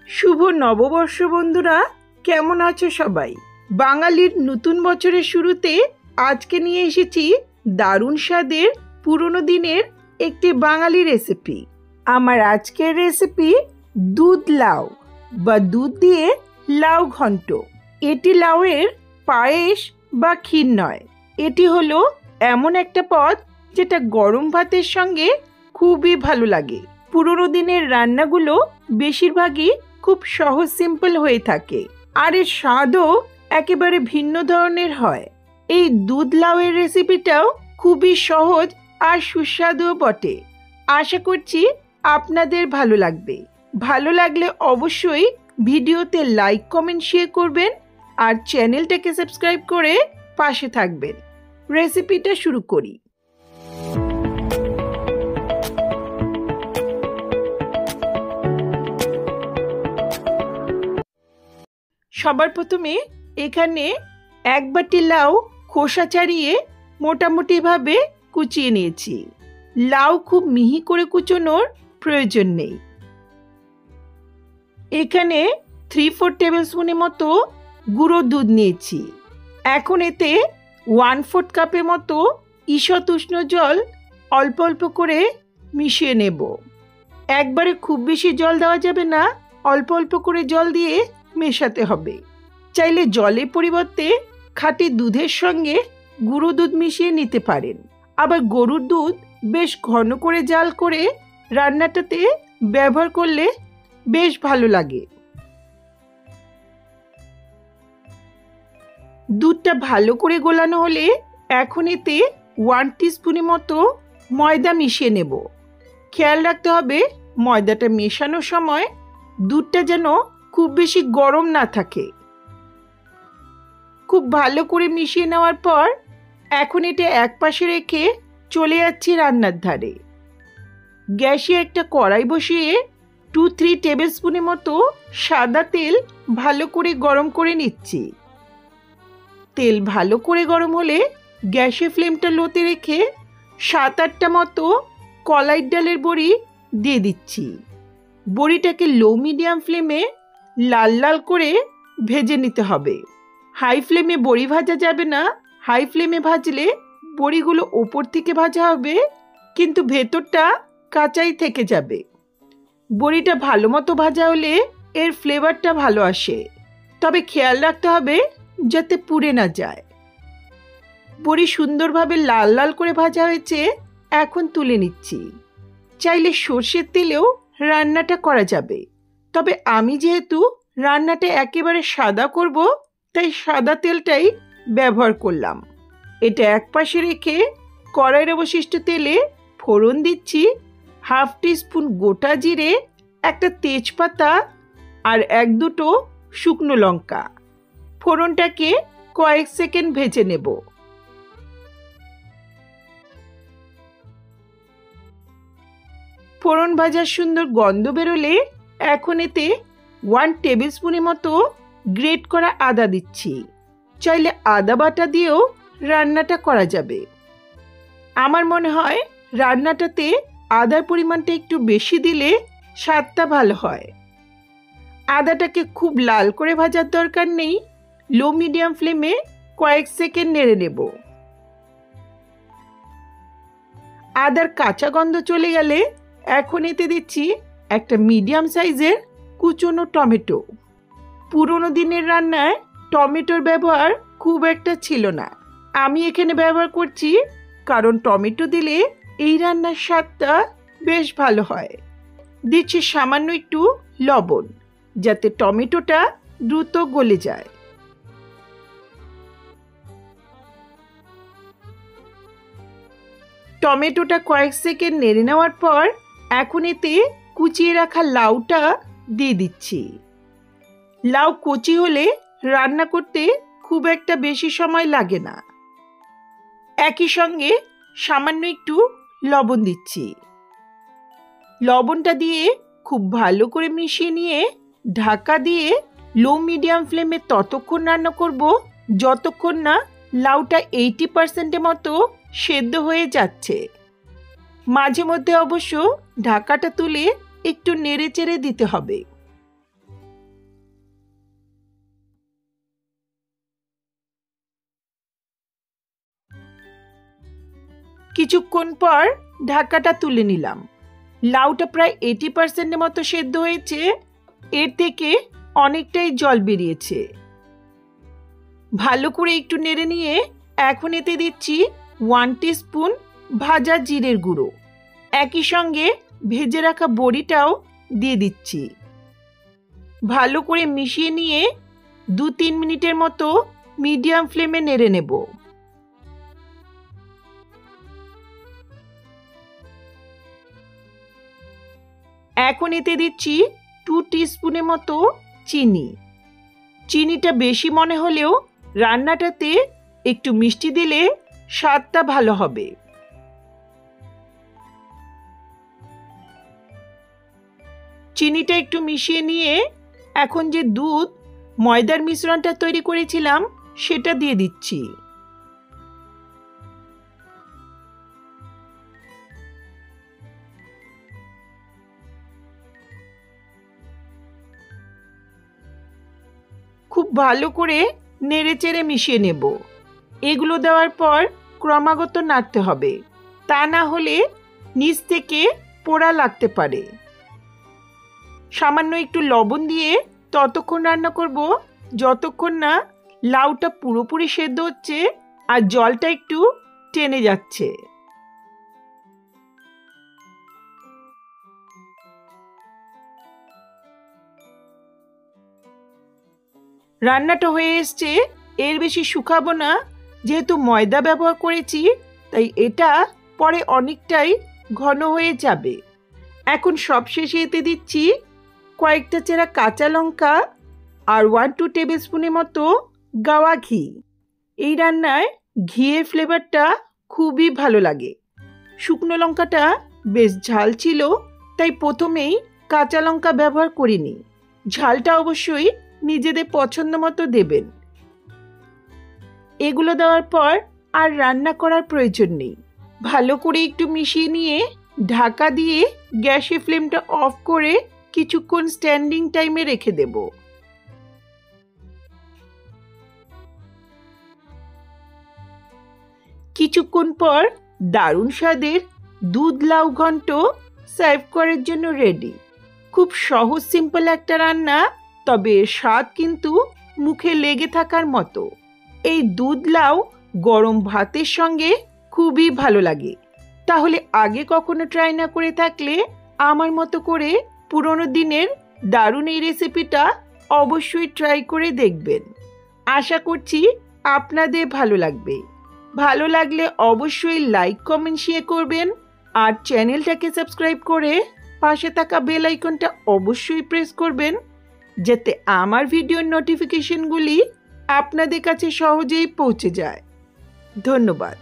শুভ নববর্ষ বন্ধুরা, কেমন আছো সবাই? বাঙালির নতুন বছরের শুরুতে আজকে নিয়ে এসেছি দারুণ স্বাদের পুরনো দিনের একটি বাঙালি রেসিপি। আমার আজকের রেসিপি দুধ লাউ বা দুধ দিয়ে লাউ ঘন্ট। এটি লাউয়ের পায়েস বা ক্ষীর নয়, এটি হলো এমন একটা পদ যেটা গরম ভাতের সঙ্গে খুবই ভালো লাগে। পুরনো দিনের রান্নাগুলো বেশিরভাগই খুব সহজ সিম্পল হয়ে থাকে, আর এর স্বাদও একেবারে ভিন্ন ধরনের হয়। এই দুধ লাউয়ের রেসিপিটাও খুবই সহজ আর সুস্বাদুও বটে। আশা করছি আপনাদের ভালো লাগবে। ভালো লাগলে অবশ্যই ভিডিওতে লাইক, কমেন্ট, শেয়ার করবেন আর চ্যানেলটাকে সাবস্ক্রাইব করে পাশে থাকবেন। রেসিপিটা শুরু করি। সবার প্রথমে এখানে এক বাটি লাউ খোসা ছাড়িয়ে মোটামুটিভাবে কুচিয়ে নিয়েছি। লাউ খুব মিহি করে কুচোনোর প্রয়োজন নেই। এখানে 3/4 টেবিল স্পুনের মতো গুঁড়ো দুধ নিয়েছি। এখন এতে 1/4 কাপের মতো ঈষৎ উষ্ণ জল অল্প অল্প করে মিশিয়ে নেব। একবারে খুব বেশি জল দেওয়া যাবে না, অল্প অল্প করে জল দিয়ে মেশাতে হবে। চাইলে জলের পরিবর্তে খাঁটি দুধের সঙ্গে গুঁড়ো দুধ মিশিয়ে নিতে পারেন। আবার গরুর দুধ বেশ ঘন করে জাল করে রান্নাটাতে ব্যবহার করলে বেশ ভালো লাগে। দুধটা ভালো করে গোলানো হলে এখন এতে 1 টিস্পুনের মতো ময়দা মিশিয়ে নেব। খেয়াল রাখতে হবে ময়দাটা মেশানোর সময় দুধটা যেন খুব বেশি গরম না থাকে। খুব ভালো করে মিশিয়ে নেওয়ার পর এখন এটা এক পাশে রেখে চলে যাচ্ছি রান্নার ধারে। গ্যাসে একটা কড়াই বসিয়ে 2-3 টেবিল স্পুনের মতো সাদা তেল ভালো করে গরম করে নিচ্ছি। তেল ভালো করে গরম হলে গ্যাসের ফ্লেমটা লোতে রেখে 7-8টা মতো কলাইয়ের ডালের বড়ি দিয়ে দিচ্ছি। বড়িটাকে লো মিডিয়াম ফ্লেমে লাল লাল করে ভেজে নিতে হবে। হাই ফ্লেমে বড়ি ভাজা যাবে না। হাই ফ্লেমে ভাজলে বড়িগুলো ওপর থেকে ভাজা হবে, কিন্তু ভেতরটা কাঁচাই থেকে যাবে। বড়িটা ভালো মতো ভাজা হলে এর ফ্লেভারটা ভালো আসে, তবে খেয়াল রাখতে হবে যাতে পুড়ে না যায়। বড়ি সুন্দরভাবে লাল লাল করে ভাজা হয়েছে, এখন তুলে নিচ্ছি। চাইলে সর্ষের তেলেও রান্নাটা করা যাবে, তবে আমি যেহেতু রান্নাটা একেবারে সাদা করব, তাই সাদা তেলটাই ব্যবহার করলাম। এটা এক পাশে রেখে কড়াইয়ের অবশিষ্ট তেলে ফোড়ন দিচ্ছি। 1/2 টিস্পুন গোটা জিরে, একটা তেজপাতা আর 1-2টো শুকনো লঙ্কা। ফোড়নটাকে কয়েক সেকেন্ড ভেজে নেব। ফোড়ন ভাজার সুন্দর গন্ধ বেরোলে এখন এতে 1 টেবিল স্পুনের মতো গ্রেট করা আদা দিচ্ছি। চাইলে আদা বাটা দিয়েও রান্নাটা করা যাবে। আমার মনে হয় রান্নাটাতে আদার পরিমাণটা একটু বেশি দিলে স্বাদটা ভালো হয়। আদাটাকে খুব লাল করে ভাজার দরকার নেই, লো মিডিয়াম ফ্লেমে কয়েক সেকেন্ড নেড়ে নেব। আদার কাঁচা গন্ধ চলে গেলে এখন এতে দিচ্ছি একটা মিডিয়াম সাইজের কুচনো টমেটো। পুরনো দিনের রান্নায় টমেটোর ব্যবহার খুব একটা ছিল না, আমি এখানে ব্যবহার করছি কারণ টমেটো দিলে এই রান্নার স্বাদটা বেশ ভালো হয়। দিচ্ছি সামান্য একটু লবণ, যাতে টমেটোটা দ্রুত গলে যায়। টমেটোটা কয়েক সেকেন্ড নেড়ে নেওয়ার পর এখন এতে কুচিয়ে রাখা লাউটা দিয়ে দিচ্ছি। লাউ কচি হলে রান্না করতে খুব একটা বেশি সময় লাগে না। একই সঙ্গে সামান্য একটু লবণ দিচ্ছি। লবণটা দিয়ে খুব ভালো করে মিশিয়ে নিয়ে ঢাকা দিয়ে লো মিডিয়াম ফ্লেমে ততক্ষণ রান্না করব যতক্ষণ না লাউটা 80% মতো সেদ্ধ হয়ে যাচ্ছে। মাঝে মধ্যে অবশ্য ঢাকাটা তুলে একটু নেড়ে চেড়ে দিতে হবে। কিছুক্ষণ পর ঢাকাটা তুলে নিলাম। লাউটা প্রায় 80% মতো সেদ্ধ হয়েছে, এর থেকে অনেকটাই জল বেরিয়েছে। ভালো করে একটু নেড়ে নিয়ে এখন এতে দিচ্ছি 1 টিস্পুন ভাজা জিরের গুঁড়ো। একই সঙ্গে ভেজে রাখা বড়িটাও দিয়ে দিচ্ছি। ভালো করে মিশিয়ে নিয়ে 2-3 মিনিটের মতো মিডিয়াম ফ্লেমে নেড়ে নেব। এখন এতে দিচ্ছি 2 টিস্পুনের মতো চিনি। চিনিটা বেশি মনে হলেও রান্নাটাতে একটু মিষ্টি দিলে স্বাদটা ভালো হবে। চিনিটা একটু মিশিয়ে নিয়ে এখন যে দুধ ময়দার মিশ্রণটা তৈরি করেছিলাম সেটা দিয়ে দিচ্ছি। খুব ভালো করে নেড়েচেড়ে মিশিয়ে নেব। এগুলো দেওয়ার পর ক্রমাগত নাড়তে হবে, তা না হলে নিচ থেকে পোড়া লাগতে পারে। সামান্য একটু লবণ দিয়ে ততক্ষণ রান্না করব যতক্ষণ না লাউটা পুরোপুরি সেদ্ধ হচ্ছে আর জলটা একটু টেনে যাচ্ছে। রান্নাটা হয়ে এসছে, এর বেশি শুকাবো না, যেহেতু ময়দা ব্যবহার করেছি তাই এটা পরে অনেকটাই ঘন হয়ে যাবে। এখন সবশেষে এতে দিচ্ছি কয়েকটা চেরা কাঁচা লঙ্কা আর 1-2 টেবিল স্পুনের মতো গাওয়া ঘি। এই রান্নায় ঘিয়ের ফ্লেভারটা খুবই ভালো লাগে। শুকনো লঙ্কাটা বেশ ঝাল ছিল, তাই প্রথমেই কাঁচা লঙ্কা ব্যবহার করিনি। ঝালটা অবশ্যই নিজেদের পছন্দ মতো দেবেন। এগুলো দেওয়ার পর আর রান্না করার প্রয়োজন নেই। ভালো করে একটু মিশিয়ে নিয়ে ঢাকা দিয়ে গ্যাসের ফ্লেমটা অফ করে কিছুক্ষণ স্ট্যান্ডিং টাইমে রেখে দেব। কিছুক্ষণ পর দারুণ স্বাদের দুধ লাউ ঘন্ট সার্ভ করার জন্য রেডি। খুব সহজ সিম্পল একটা রান্না, তবে এর স্বাদ কিন্তু মুখে লেগে থাকার মতো। এই দুধ লাউ গরম ভাতের সঙ্গে খুবই ভালো লাগে। তাহলে আগে কখনো ট্রাই না করে থাকলে আমার মতো করে পুরনো দিনের দারুণ এই রেসিপিটা অবশ্যই ট্রাই করে দেখবেন। আশা করছি আপনাদের ভালো লাগবে। ভালো লাগলে অবশ্যই লাইক কমেন্ট শেয়ার করবেন আর চ্যানেলটাকে সাবস্ক্রাইব করে পাশে থাকা বেল আইকনটা অবশ্যই প্রেস করবেন, যাতে আমার ভিডিওর নোটিফিকেশনগুলি আপনাদের কাছে সহজেই পৌঁছে যায়। ধন্যবাদ।